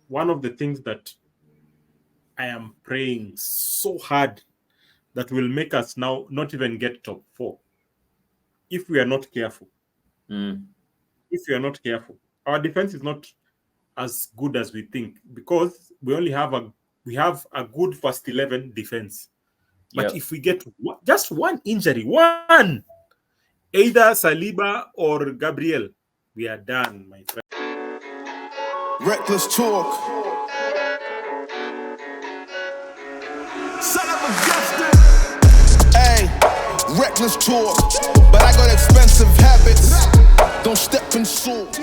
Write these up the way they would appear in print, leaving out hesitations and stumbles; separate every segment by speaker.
Speaker 1: one of the things that I am praying so hard that will make us now not even get top 4 if we are not careful. If we are not careful, our defense is not as good as we think because we have a good first 11 defense. But if we get just one injury, either Saliba or Gabriel, we are done, my friend.
Speaker 2: Reckless talk. Son of a Justin. Hey, reckless talk. But I got expensive habits. Don't step in salt.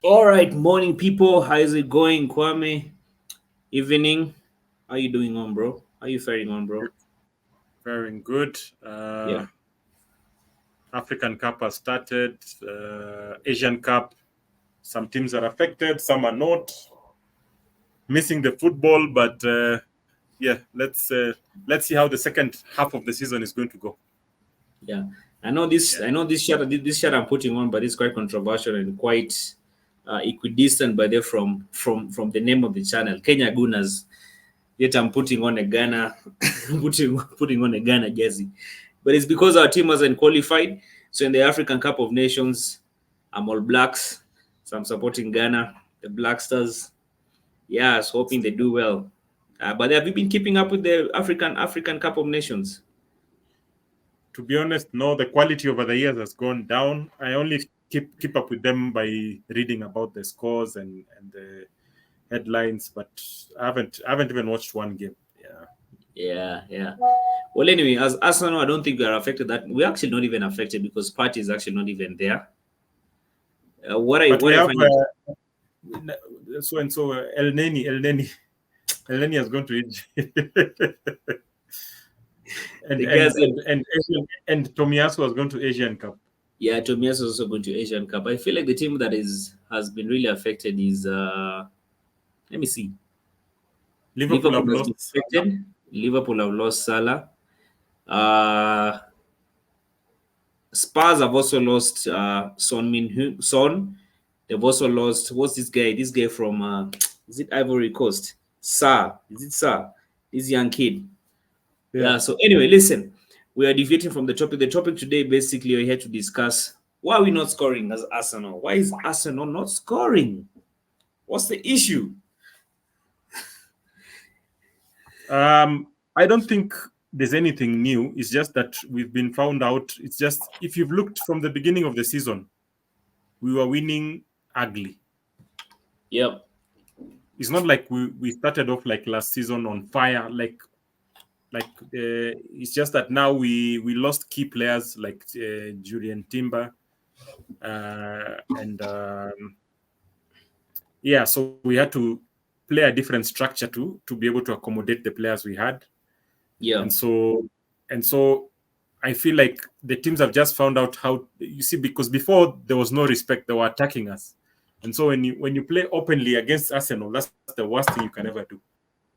Speaker 3: All right, morning people. How is it going, Kwame? Evening. How you doing on, bro? How you faring on, bro?
Speaker 1: Very good.
Speaker 3: Yeah.
Speaker 1: African Cup has started. Asian Cup. Some teams are affected. Some are not. Missing the football, but yeah, let's see how the second half of the season is going to go.
Speaker 3: Yeah, I know this. Yeah. I know this shirt I'm putting on, but it's quite controversial and quite equidistant by there from the name of the channel, Kenya Gunners. Yet I'm putting on a Ghana, putting on a Ghana jersey, but it's because our team wasn't qualified. So in the African Cup of Nations, I'm all blacks, so I'm supporting Ghana, the Black Stars. Yeah, so hoping they do well. But have you been keeping up with the African Cup of Nations?
Speaker 1: To be honest, no. The quality over the years has gone down. I only keep up with them by reading about the scores and the headlines, but I haven't even watched one game.
Speaker 3: Yeah. Well, anyway, as Arsenal, I don't think we are affected. That we're actually not even affected because Party is actually not even there.
Speaker 1: So El Neni has gone to Egypt. and Tomiyasu has gone to Asian Cup.
Speaker 3: Yeah, Tomiyasu is also going to Asian Cup. I feel like the team that has been really affected is let me see. Liverpool have lost affected. Liverpool have lost Salah. Spurs have also lost Son. They've also lost, what's this guy? This guy from is it Ivory Coast? Sa. Is it Sa? This young kid. Yeah. So anyway, listen, we are deviating from the topic. The topic today, basically, we're here to discuss why are we not scoring as Arsenal? Why is Arsenal not scoring? What's the issue?
Speaker 1: I don't think there's anything new. It's just that we've been found out. It's just, if you've looked from the beginning of the season, we were winning ugly.
Speaker 3: Yep.
Speaker 1: It's not like we started off like last season on fire. It's just that now we lost key players like Julian Timber, so we had to play a different structure to be able to accommodate the players we had.
Speaker 3: Yeah.
Speaker 1: And so I feel like the teams have just found out how, you see, because before there was no respect, they were attacking us. And so when you play openly against Arsenal, that's the worst thing you can ever do.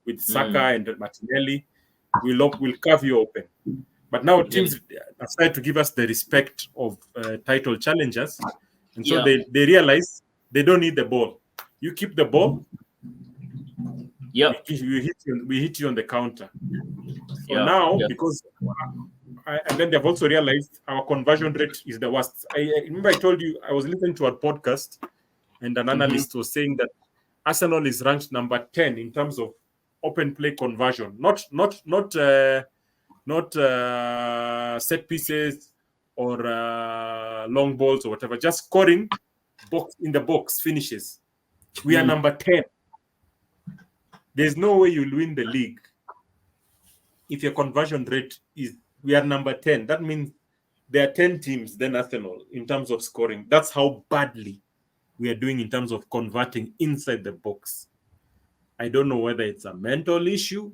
Speaker 1: With Saka and Martinelli, we'll carve you open. But now teams have started to give us the respect of title challengers. And so they realize they don't need the ball. You keep the ball, we hit you on the counter. So now, because and then they've also realized our conversion rate is the worst. I remember I told you, I was listening to a podcast and an analyst was saying that Arsenal is ranked number 10 in terms of open play conversion, not set pieces or long balls or whatever, just scoring in the box finishes. We are number 10. There's no way you'll win the league if your conversion rate we are number 10. That means there are 10 teams than Arsenal in terms of scoring. That's how badly we are doing in terms of converting inside the box. I don't know whether it's a mental issue.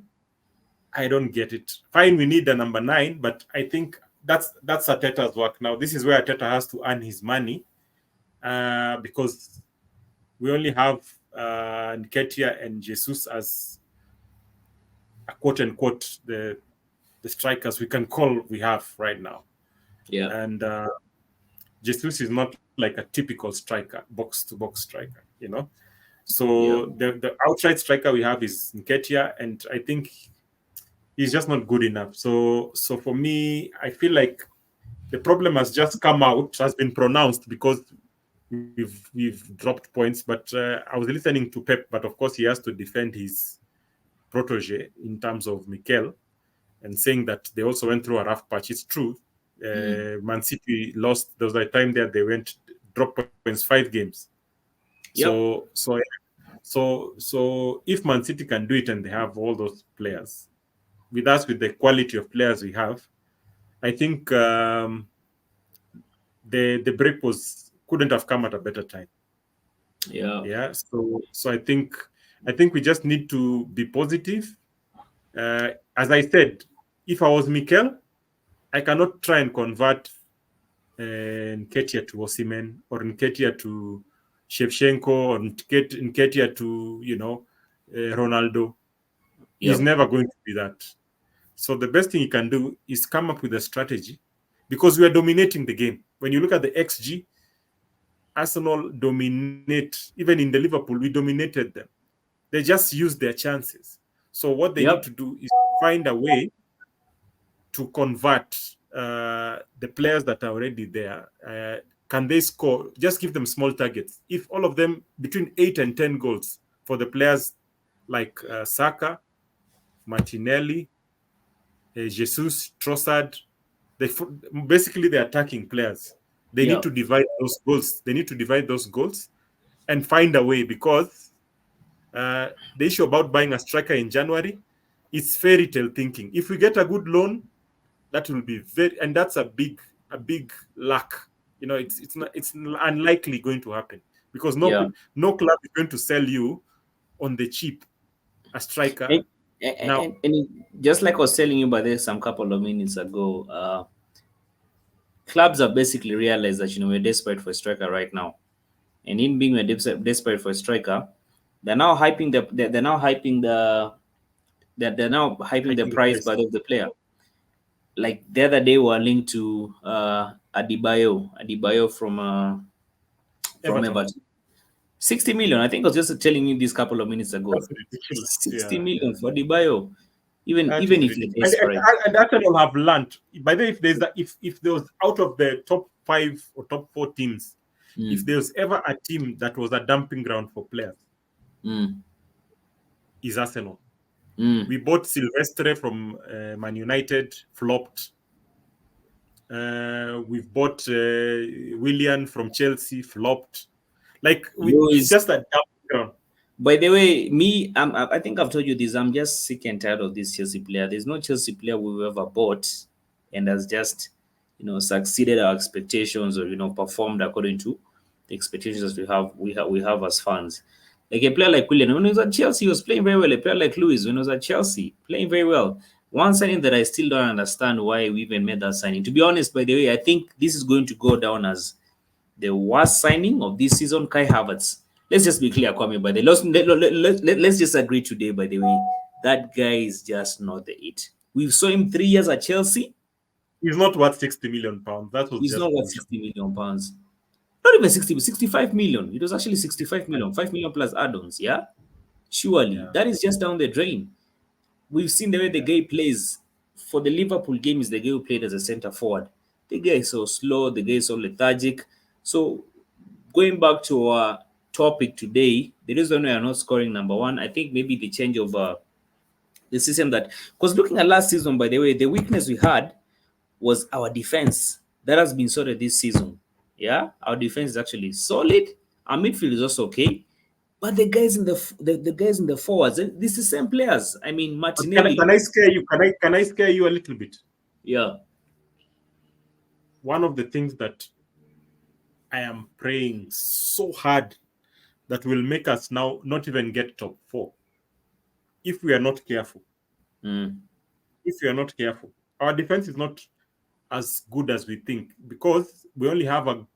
Speaker 1: I don't get it. Fine, we need the number 9, but I think that's Arteta's work now. This is where Arteta has to earn his money because we only have Nketiah and Jesus as a quote-unquote the strikers we can call we have right now.
Speaker 3: Yeah.
Speaker 1: And Jesus is not like a typical striker, box-to-box striker, So the outright striker we have is Nketiah, and I think he's just not good enough. So for me, I feel like the problem has just come out, has been pronounced because we've dropped points. But I was listening to Pep, but of course he has to defend his protege in terms of Mikel, and saying that they also went through a rough patch. It's true. Man City lost. There was a time there they went drop points 5 games.
Speaker 3: Yep.
Speaker 1: So if Man City can do it and they have all those players, with us, with the quality of players we have, I think the break couldn't have come at a better time.
Speaker 3: Yeah.
Speaker 1: So I think we just need to be positive. As I said, if I was Mikel, I cannot try and convert Nketiah to Osimhen or Nketiah to Shevchenko or Nketiah to Ronaldo. He's never going to be that. So the best thing he can do is come up with a strategy, because we are dominating the game. When you look at the XG, Arsenal dominate. Even in the Liverpool, we dominated them. They just used their chances. So what they need to do is find a way to convert the players that are already there. Can they score? Just give them small targets. If all of them between 8 and 10 goals for the players like Saka, Martinelli, Jesus, Trossard, basically the attacking players. They need to divide those goals. They need to divide those goals and find a way, because the issue about buying a striker in January, it's fairy tale thinking. If we get a good loan, that will be and that's a big luck. It's unlikely going to happen, because no club is going to sell you on the cheap a striker.
Speaker 3: And just like I was telling you about this some couple of minutes ago, clubs have basically realized that we're desperate for a striker right now, and in being we're desperate for a striker, they're now hyping the price by the player. Like the other day, we were linked to Adebayo from Everton. 60 million. I think I was just telling you this couple of minutes ago. 60 million for Adebayo. Even if you're desperate.
Speaker 1: And Arsenal have learned. By the way, if there was out of the top 5 or top 4 teams, if there was ever a team that was a dumping ground for players, is Arsenal. We bought Silvestre from Man United, flopped. We've bought Willian from Chelsea, flopped. It's just a dumping ground.
Speaker 3: By the way, I think I've told you this. I'm just sick and tired of this Chelsea player. There's no Chelsea player we've ever bought and has just, succeeded our expectations or performed according to the expectations we have as fans. Like a player like Willian, when he was at Chelsea, he was playing very well. A player like Lewis, when he was at Chelsea, playing very well. One signing that I still don't understand why we even made that signing. To be honest, by the way, I think this is going to go down as the worst signing of this season, Kai Havertz. Let's just be clear, Kwame. By the let's just agree today. By the way, that guy is just not the it. We saw him 3 years at Chelsea.
Speaker 1: He's not worth 60 million pounds.
Speaker 3: He's not worth 60 million pounds. Not even 60, 65 million. It was actually 65 million, 5 million plus add-ons. Yeah, surely that is just down the drain. We've seen the way the guy plays. For the Liverpool game, is the guy who played as a centre forward. The guy is so slow. The guy is so lethargic. So going back to our topic today, the reason we are not scoring number one, I think maybe the change of the system because looking at last season, by the way, the weakness we had was our defense. That has been sorted this season. Yeah, our defense is actually solid. Our midfield is also okay, but the guys in the forwards, this is the same players. I mean, Martinelli.
Speaker 1: Can I scare you? Can I scare you a little bit?
Speaker 3: Yeah.
Speaker 1: One of the things that I am praying so hard that will make us now not even get top 4, if we are not careful. If we are not careful, our defense is not as good as we think, because we have a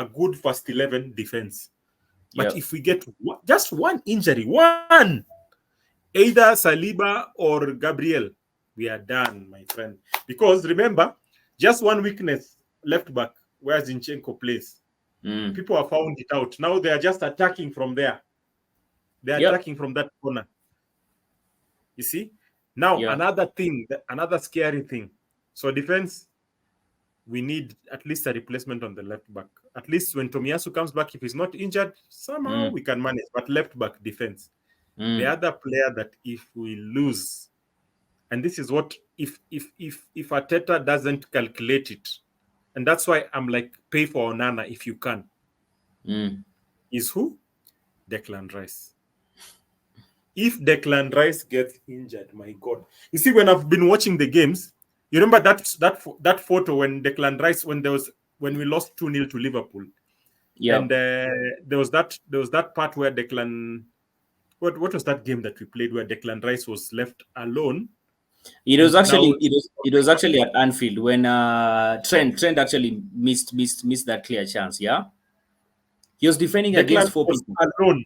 Speaker 1: good first 11 defense. But if we get just one injury, either Saliba or Gabriel, we are done, my friend. Because remember, just one weakness, left back. where Zinchenko plays.
Speaker 3: Mm.
Speaker 1: People have found it out. Now they are just attacking from there. They are attacking from that corner. You see? Now, another thing, another scary thing. So defense, we need at least a replacement on the left back. At least when Tomiyasu comes back, if he's not injured, somehow we can manage. But left back defense. The other player that if we lose, and this is what if Arteta doesn't calculate it, and that's why I'm like, pay for Onana if you can. Is who? Declan Rice. If Declan Rice gets injured, my God. You see, when I've been watching the games, you remember that photo when Declan Rice, when we lost 2-0 to Liverpool. Yeah. And there was that part where Declan, what was that game that we played where Declan Rice was left alone?
Speaker 3: It was actually at Anfield when Trent actually missed that clear chance. Yeah, he was defending against 4 people
Speaker 1: alone,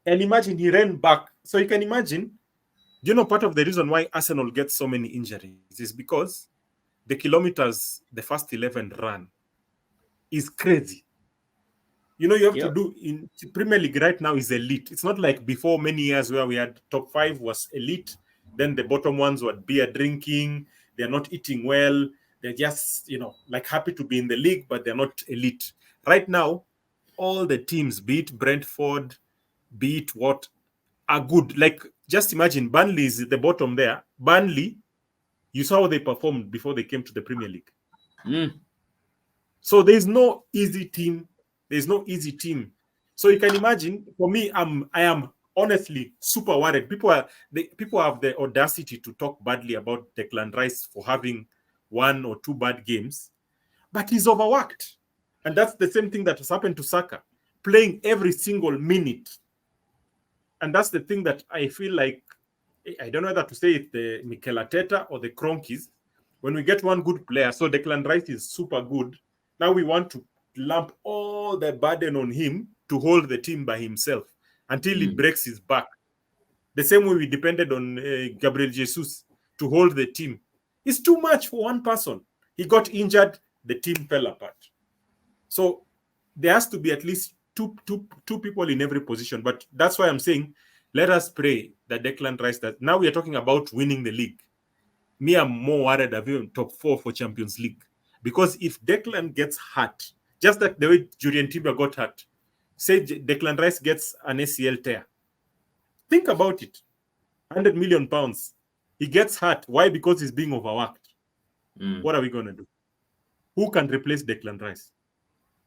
Speaker 1: and imagine he ran back. So you can imagine, part of the reason why Arsenal gets so many injuries is because the kilometers the first 11 run is crazy. You have to do in Premier League right now is elite. It's not like before many years where we had top 5 was elite. Then the bottom ones were beer drinking. They're not eating well. They're just, like happy to be in the league, but they're not elite. Right now, all the teams, be it Brentford, be it what, are good. Like, just imagine, Burnley is at the bottom there. Burnley, you saw how they performed before they came to the Premier League. So there's no easy team. There's no easy team. So you can imagine, for me, I am honestly super worried. People have the audacity to talk badly about Declan Rice for having 1 or 2 bad games, but he's overworked. And that's the same thing that has happened to Saka, playing every single minute. And that's the thing that I feel like, I don't know whether to say it's the Mikel Arteta or the Cronkies. When we get one good player, so Declan Rice is super good, now we want to lump all the burden on him to hold the team by himself until he breaks his back. The same way we depended on Gabriel Jesus to hold the team. It's too much for one person. He got injured, the team fell apart. So there has to be at least two people in every position. But that's why I'm saying, let us pray that Declan Rice, that now we are talking about winning the league. Me, I'm more worried of even top 4 for Champions League. Because if Declan gets hurt, just like the way Julian Timber got hurt, say Declan Rice gets an ACL tear. Think about it. £100 million. He gets hurt. Why? Because he's being overworked. What are we going to do? Who can replace Declan Rice?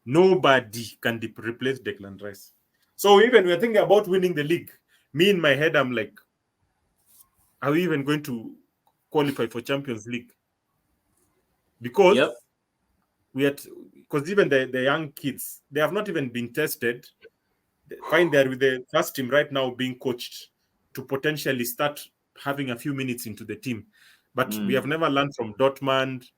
Speaker 1: Nobody can replace Declan Rice. So even we're thinking about winning the league. Me in my head, I'm like, are we even going to qualify for Champions League? Because because even the young kids, they have not even been tested. Find they're with the first team right now being coached to potentially start having a few minutes into the team. But we have never learned from Dortmund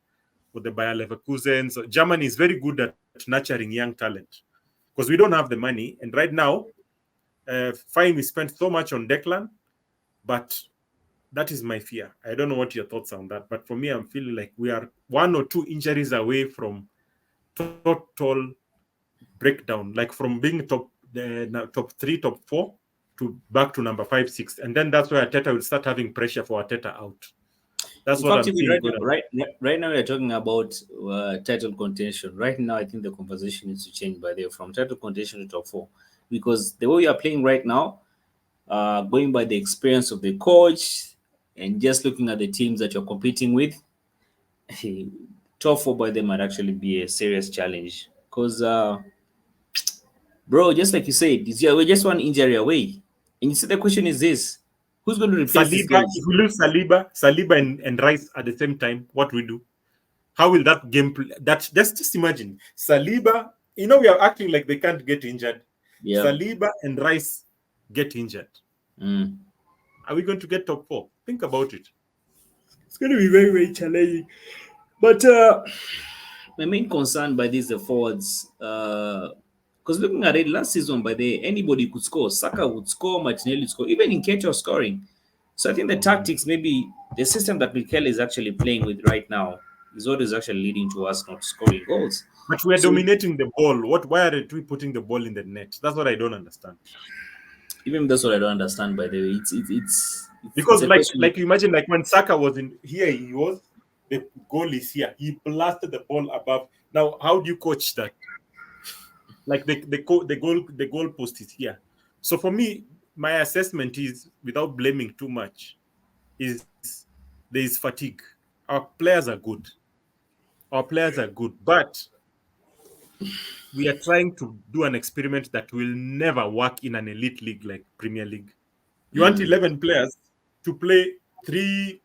Speaker 1: or the Bayer Leverkusen. So Germany is very good at nurturing young talent because we don't have the money. And right now, fine, we spent so much on Declan, but that is my fear. I don't know what your thoughts are on that. But for me, I'm feeling like we are 1 or 2 injuries away from total breakdown, like from being top 3, top 4 to back to number 5, 6. And then that's where Arteta will start having pressure for Arteta out. That's what I'm seeing.
Speaker 3: Right now, we're talking about title contention. Right now, I think the conversation needs to change from title contention to top 4. Because the way we are playing right now, going by the experience of the coach and just looking at the teams that you're competing with, top 4 by them might actually be a serious challenge. Because, bro, just like you said, we're just one injury away. And you see, the question is this: who's going to replace
Speaker 1: Saliba? If we lose Saliba and Rice at the same time, what we do? How will that game play? Just imagine Saliba. We are acting like they can't get injured. Yeah. Saliba and Rice get injured. Are we going to get top 4? Think about it. It's going to be very, very challenging. But
Speaker 3: my main concern by these the forwards, because looking at it last season, anybody could score. Saka would score, Martinelli would score, even in Keita scoring. So I think the tactics, maybe the system that Mikel is actually playing with right now, is what is actually leading to us not scoring goals.
Speaker 1: But we are
Speaker 3: So
Speaker 1: dominating the ball. Why aren't we putting the ball in the net? That's what I don't understand.
Speaker 3: even that's what I don't understand. By the way, it's
Speaker 1: Because
Speaker 3: a question.
Speaker 1: like you imagine, like when Saka was in here, he was the goal is here. He blasted the ball above. Now, how do you coach that? Like the goal post is here. So for me, my assessment is, without blaming too much, is there is fatigue. Our players are good. Our players are good, but we are trying to do an experiment that will never work in an elite league like Premier League. You want 11 players to play three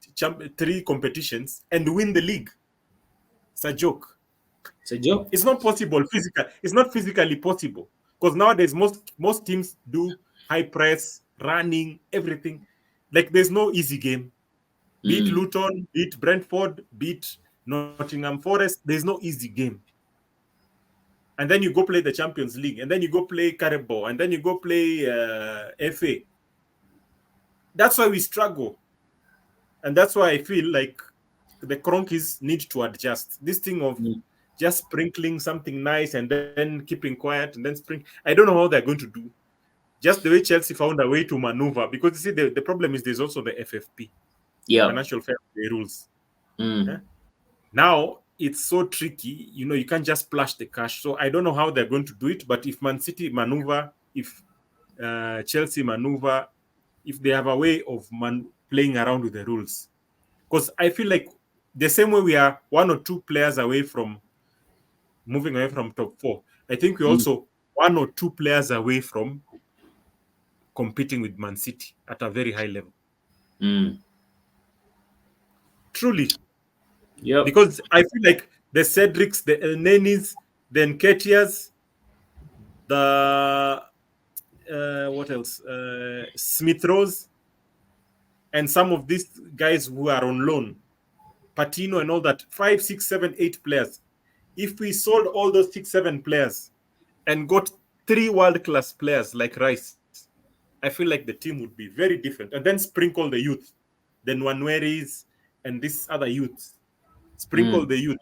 Speaker 1: competitions and win the league. It's a joke.
Speaker 3: It's a joke.
Speaker 1: It's not possible physical. It's not physically possible, because nowadays most teams do high press, running, everything. Like there's no easy game. Beat Luton, beat Brentford, beat Nottingham Forest. There's no easy game. And then you go play the Champions League, and then you go play Carabao, and then you go play FA. That's why we struggle. And that's why I feel like the Kroenkes need to adjust. This thing of just sprinkling something nice and then keeping quiet and then I don't know how they're going to do. Just the way Chelsea found a way to maneuver. Because you see, the problem is there's also the FFP.
Speaker 3: Yeah.
Speaker 1: Financial Fair Play rules. Now, it's so tricky. You can't just splash the cash. So I don't know how they're going to do it. But if Man City maneuver, if Chelsea maneuver, if they have a way of playing around with the rules. Because I feel like the same way we are one or two players away from moving away from top four, I think we're also one or two players away from competing with Man City at a very high level. Truly.
Speaker 3: Yeah.
Speaker 1: Because I feel like the Cedrics, the El Nenis, the Nketiahs, the what else? Smith Rose, and some of these guys who are on loan, Patino and all that, 5, 6, 7, 8 players. If we sold all those 6, 7 players and got 3 world-class players like Rice, I feel like the team would be very different. And then sprinkle the youth, the Nwaneris and this other youth. Sprinkle the youth.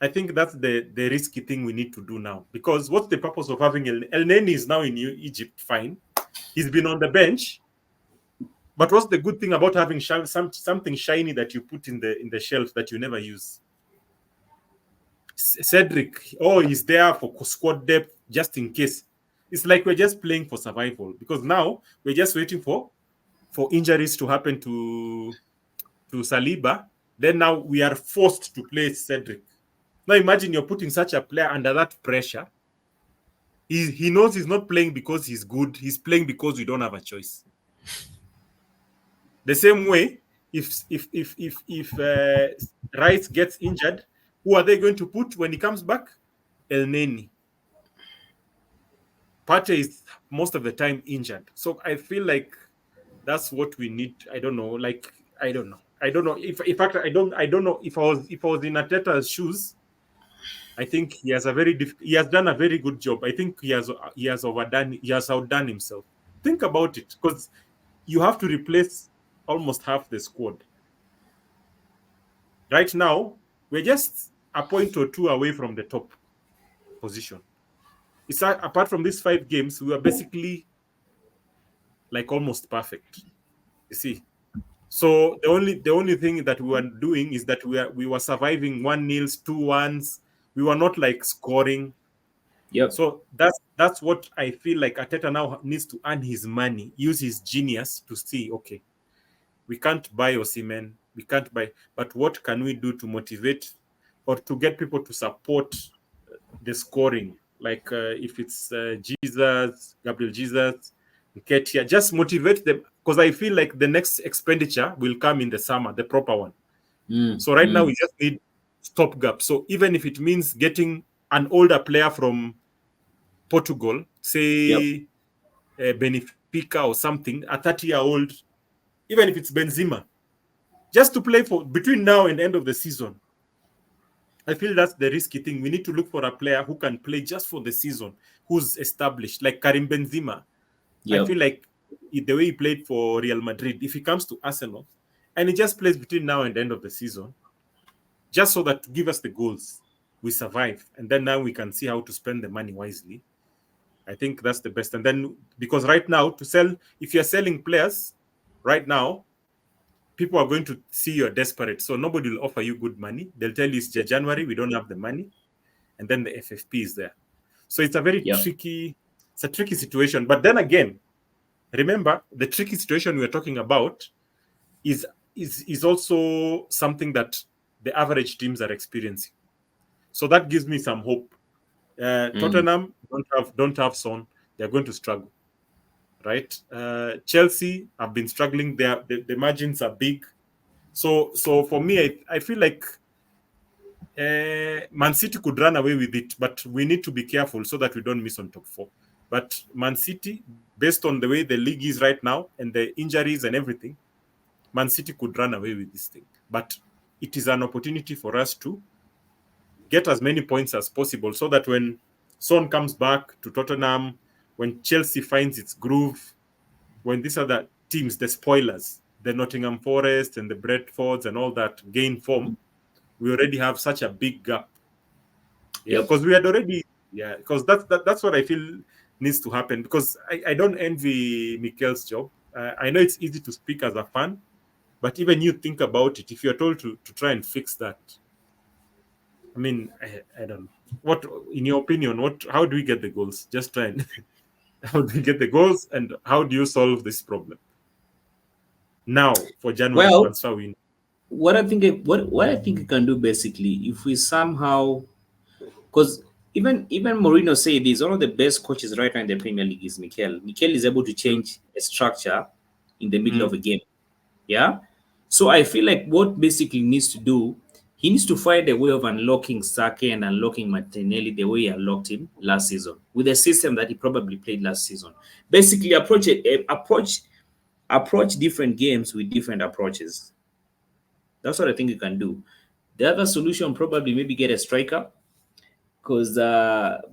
Speaker 1: I think that's the risky thing we need to do now. Because what's the purpose of having El Neni is now in Egypt, fine. He's been on the bench. But what's the good thing about having something shiny that you put in the shelf that you never use? Cedric, he's there for squad depth just in case. It's like we're just playing for survival, because now we're just waiting for injuries to happen to Saliba. Then now we are forced to play Cedric. Now imagine you're putting such a player under that pressure. He knows he's not playing because he's good. He's playing because we don't have a choice. The same way, if Rice gets injured, who are they going to put when he comes back? El Neni. Partey is most of the time injured. So I feel like that's what we need. I don't know. Like, I don't know. In fact, I don't know if I was in Arteta's shoes. I think he has done a very good job. I think he has outdone himself. Think about it, because you have to replace almost half the squad. Right now, we're just a point or two away from the top position. It's apart from these 5 games, we are basically like almost perfect. You see. So the only thing that we were doing is that we were surviving 1-0, 2-1s. We were not like scoring.
Speaker 3: Yep.
Speaker 1: So that's what I feel like Arteta now needs to earn his money, use his genius to see, okay, we can't buy Osimhen, we can't buy, but what can we do to motivate or to get people to support the scoring? Like if it's Gabriel Jesus, Nketiah, just motivate them, because I feel like the next expenditure will come in the summer, the proper one. So right now we just need stopgap. So even if it means getting an older player from Portugal, say Benfica or something, a 30-year-old, even if it's Benzema, just to play for between now and the end of the season. I feel that's the risky thing. We need to look for a player who can play just for the season, who's established, like Karim Benzema. I feel like the way he played for Real Madrid, if he comes to Arsenal and he just plays between now and the end of the season, just so that to give us the goals. we survive, and then now we can see how to spend the money wisely. I think that's the best. And then because right now to sell, if you're selling players right now, people are going to see you're desperate. So nobody will offer you good money. They'll tell you it's January, we don't have the money, and then the FFP is there. So it's a very tricky situation. But then again, remember the tricky situation we're talking about is also something that the average teams are experiencing. So that gives me some hope. Tottenham don't have Son. They're going to struggle, right? Chelsea have been struggling. The margins are big. So for me, I feel like Man City could run away with it, but we need to be careful so that we don't miss on top 4. But Man City, based on the way the league is right now and the injuries and everything, Man City could run away with this thing. But it is an opportunity for us to get as many points as possible so that when Son comes back to Tottenham, when Chelsea finds its groove, when these other teams, the spoilers, the Nottingham Forest and the Brentfords and all that gain form, we already have such a big gap. Yeah, because we had already, because that's what I feel needs to happen. Because I don't envy Mikel's job. I know it's easy to speak as a fan, but even you think about it, if you're told to try and fix that, I mean, I don't know. What, in your opinion, how do we get the goals? Just try and how do we get the goals, and how do you solve this problem now for January transfer window?
Speaker 3: What I think you can do basically, if we somehow, because even Mourinho said this, one of the best coaches right now in the Premier League is Mikel. Mikel is able to change a structure in the middle of a game. Yeah. So I feel like what basically needs to do, he needs to find a way of unlocking Sake and unlocking Martinelli the way he unlocked him last season, with a system that he probably played last season. Basically, approach different games with different approaches. That's what I think you can do. The other solution, probably maybe get a striker, because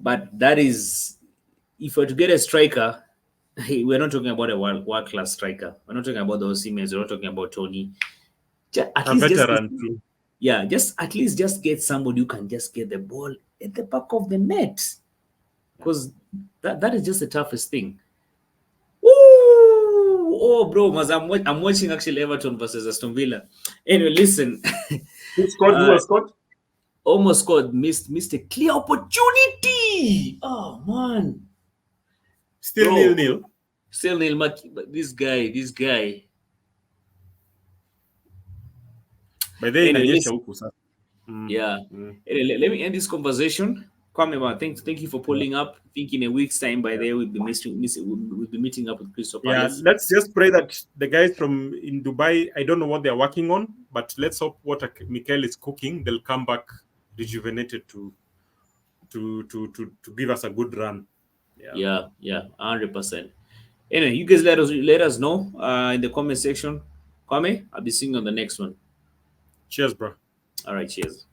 Speaker 3: but that is, if we're to get a striker, we're not talking about a world-class striker. We're not talking about those Siemens. We're not talking about Tony. Just at least get somebody who can just get the ball at the back of the net, because that is just the toughest thing. Oh, bro, I'm watching actually Everton versus Aston Villa. Anyway, listen.
Speaker 1: Who scored?
Speaker 3: Almost scored. Missed a clear opportunity. Oh man.
Speaker 1: Still 0-0.
Speaker 3: Still nil. But this guy.
Speaker 1: By the
Speaker 3: Anyway, Anyway, let me end this conversation. Thank you for pulling up. I think in a week's time, by there, we'll be meeting up with Crystal Palace.
Speaker 1: Yeah, let's just pray that the guys in Dubai, I don't know what they're working on, but let's hope what Mikel is cooking, they'll come back rejuvenated to give us a good run.
Speaker 3: Yeah, 100%. Anyway, you guys let us know in the comment section. Kwame, I'll be seeing you on the next one.
Speaker 1: Cheers, bro.
Speaker 3: All right, cheers.